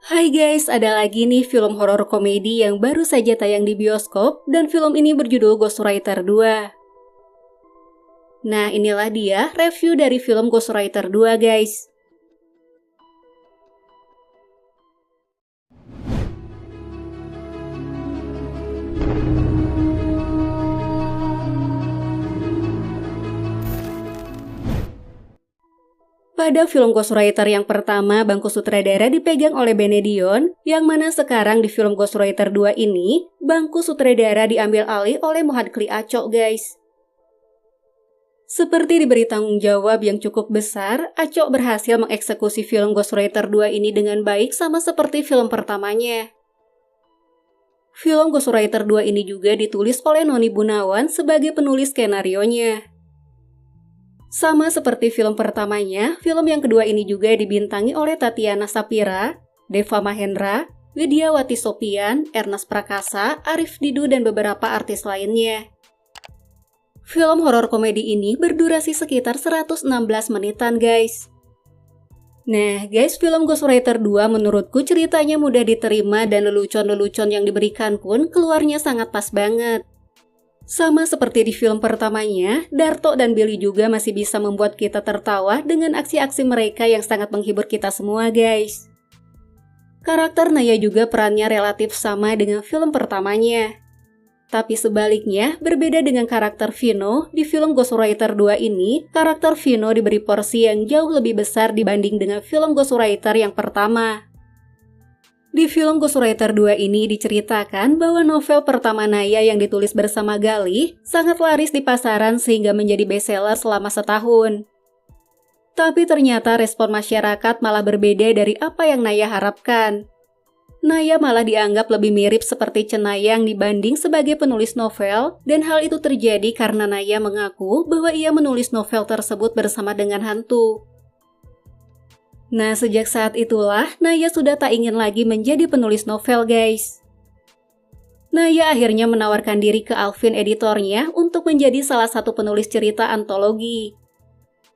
Hai guys, ada lagi nih film horor komedi yang baru saja tayang di bioskop dan film ini berjudul Ghostwriter 2. Nah, inilah dia review dari film Ghostwriter 2 guys. Pada film Ghostwriter yang pertama, bangku sutradara dipegang oleh Benedion, yang mana sekarang di film Ghostwriter 2 ini, bangku sutradara diambil alih oleh Mohad Kli Acok guys. Seperti diberi tanggung jawab yang cukup besar, Acok berhasil mengeksekusi film Ghostwriter 2 ini dengan baik sama seperti film pertamanya. Film Ghostwriter 2 ini juga ditulis oleh Noni Gunawan sebagai penulis skenarionya. Sama seperti film pertamanya, film yang kedua ini juga dibintangi oleh Tatiana Sapira, Deva Mahendra, Widiawati Sopian, Ernest Prakasa, Arif Didu, dan beberapa artis lainnya. Film horor komedi ini berdurasi sekitar 116 menitan guys. Nah guys, film Ghostwriter 2 menurutku ceritanya mudah diterima dan lelucon-lelucon yang diberikan pun keluarnya sangat pas banget. Sama seperti di film pertamanya, Darto dan Billy juga masih bisa membuat kita tertawa dengan aksi-aksi mereka yang sangat menghibur kita semua guys. Karakter Naya juga perannya relatif sama dengan film pertamanya. Tapi sebaliknya, berbeda dengan karakter Vino, di film Ghostwriter 2 ini, karakter Vino diberi porsi yang jauh lebih besar dibanding dengan film Ghostwriter yang pertama. Di film Ghostwriter 2 ini diceritakan bahwa novel pertama Naya yang ditulis bersama Galih sangat laris di pasaran sehingga menjadi bestseller selama setahun. Tapi ternyata respon masyarakat malah berbeda dari apa yang Naya harapkan. Naya malah dianggap lebih mirip seperti cenayang dibanding sebagai penulis novel, dan hal itu terjadi karena Naya mengaku bahwa ia menulis novel tersebut bersama dengan hantu. Nah, sejak saat itulah, Naya sudah tak ingin lagi menjadi penulis novel, guys. Naya akhirnya menawarkan diri ke Alvin editornya untuk menjadi salah satu penulis cerita antologi.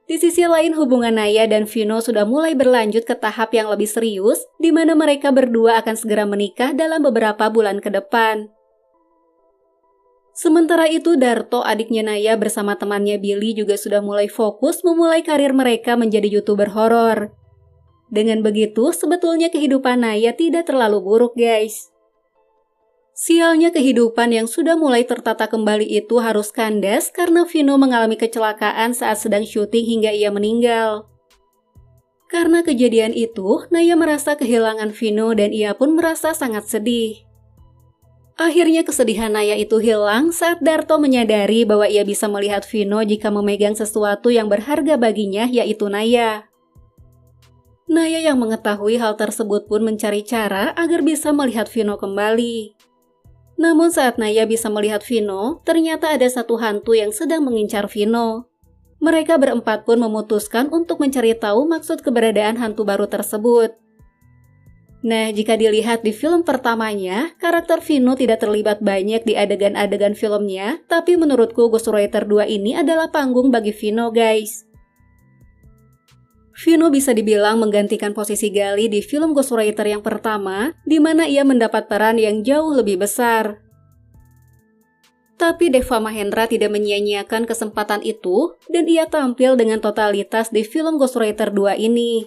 Di sisi lain, hubungan Naya dan Vino sudah mulai berlanjut ke tahap yang lebih serius, di mana mereka berdua akan segera menikah dalam beberapa bulan ke depan. Sementara itu, Darto, adiknya Naya bersama temannya Billy juga sudah mulai fokus memulai karir mereka menjadi YouTuber horor. Dengan begitu, sebetulnya kehidupan Naya tidak terlalu buruk, guys. Sialnya kehidupan yang sudah mulai tertata kembali itu harus kandas karena Vino mengalami kecelakaan saat sedang syuting hingga ia meninggal. Karena kejadian itu, Naya merasa kehilangan Vino dan ia pun merasa sangat sedih. Akhirnya kesedihan Naya itu hilang saat Darto menyadari bahwa ia bisa melihat Vino jika memegang sesuatu yang berharga baginya, yaitu Naya. Naya yang mengetahui hal tersebut pun mencari cara agar bisa melihat Vino kembali. Namun saat Naya bisa melihat Vino, ternyata ada satu hantu yang sedang mengincar Vino. Mereka berempat pun memutuskan untuk mencari tahu maksud keberadaan hantu baru tersebut. Nah, jika dilihat di film pertamanya, karakter Vino tidak terlibat banyak di adegan-adegan filmnya, tapi menurutku Ghostwriter 2 ini adalah panggung bagi Vino, guys. Vino bisa dibilang menggantikan posisi Galih di film Ghostwriter yang pertama, di mana ia mendapat peran yang jauh lebih besar. Tapi Deva Mahendra tidak menyia-nyiakan kesempatan itu, dan ia tampil dengan totalitas di film Ghostwriter 2 ini.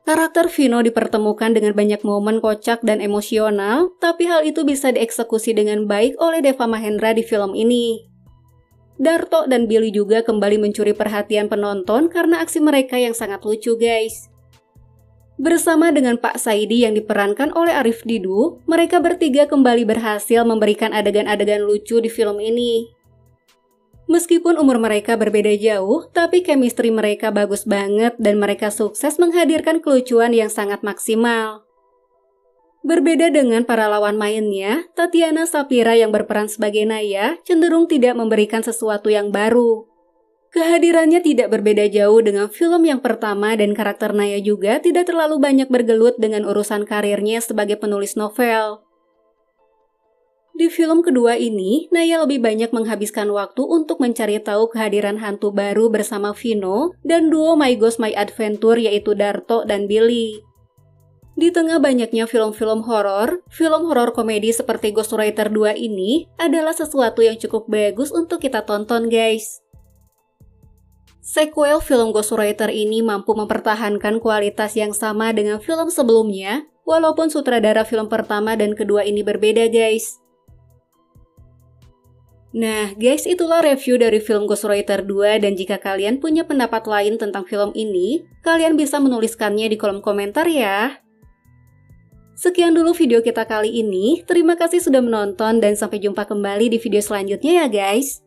Karakter Vino dipertemukan dengan banyak momen kocak dan emosional, tapi hal itu bisa dieksekusi dengan baik oleh Deva Mahendra di film ini. Darto dan Billy juga kembali mencuri perhatian penonton karena aksi mereka yang sangat lucu, guys. Bersama dengan Pak Saidi yang diperankan oleh Arif Didu, mereka bertiga kembali berhasil memberikan adegan-adegan lucu di film ini. Meskipun umur mereka berbeda jauh, tapi chemistry mereka bagus banget dan mereka sukses menghadirkan kelucuan yang sangat maksimal. Berbeda dengan para lawan mainnya, Tatiana Sapira yang berperan sebagai Naya cenderung tidak memberikan sesuatu yang baru. Kehadirannya tidak berbeda jauh dengan film yang pertama dan karakter Naya juga tidak terlalu banyak bergelut dengan urusan karirnya sebagai penulis novel. Di film kedua ini, Naya lebih banyak menghabiskan waktu untuk mencari tahu kehadiran hantu baru bersama Vino dan duo My Ghost My Adventure yaitu Darto dan Billy. Di tengah banyaknya film horor komedi seperti Ghostwriter 2 ini adalah sesuatu yang cukup bagus untuk kita tonton, guys. Sequel film Ghostwriter ini mampu mempertahankan kualitas yang sama dengan film sebelumnya, walaupun sutradara film pertama dan kedua ini berbeda, guys. Nah, guys, itulah review dari film Ghostwriter 2 dan jika kalian punya pendapat lain tentang film ini, kalian bisa menuliskannya di kolom komentar ya. Sekian dulu video kita kali ini, terima kasih sudah menonton dan sampai jumpa kembali di video selanjutnya ya guys.